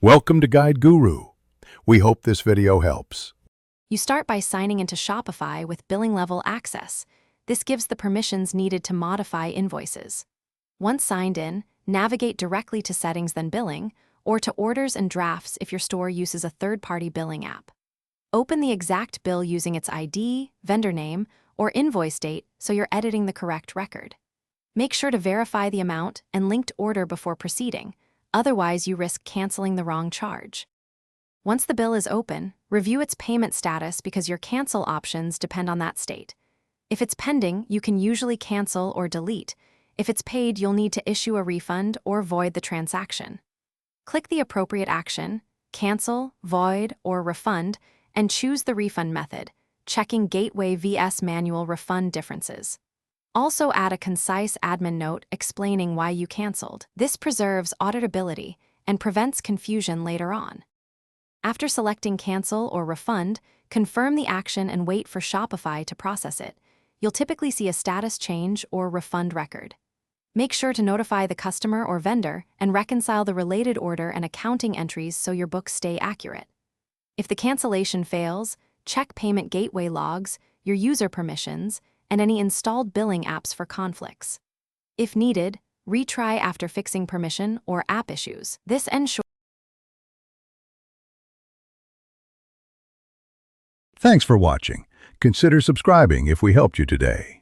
Welcome to Guide Guru. We hope this video helps. You start by signing into Shopify with billing level access. This gives the permissions needed to modify invoices. Once signed in, navigate directly to Settings then Billing, or to Orders and Drafts if your store uses a third-party billing app. Open the exact bill using its ID, vendor name, or invoice date so you're editing the correct record. Make sure to verify the amount and linked order before proceeding, otherwise you risk canceling the wrong charge. Once the bill is open, review its payment status because your cancel options depend on that state. If it's pending, you can usually cancel or delete. If it's paid, you'll need to issue a refund or void the transaction. Click the appropriate action, cancel, void, or refund, and choose the refund method, checking Gateway vs manual refund differences. Also add a concise admin note explaining why you canceled. This preserves auditability and prevents confusion later on. After selecting Cancel or Refund, confirm the action and wait for Shopify to process it. You'll typically see a status change or refund record. Make sure to notify the customer or vendor and reconcile the related order and accounting entries so your books stay accurate. If the cancellation fails, check Payment Gateway logs, your user permissions, and any installed billing apps for conflicts. If needed, retry after fixing permission or app issues. This ensures. Thanks for watching. Consider subscribing if we helped you today.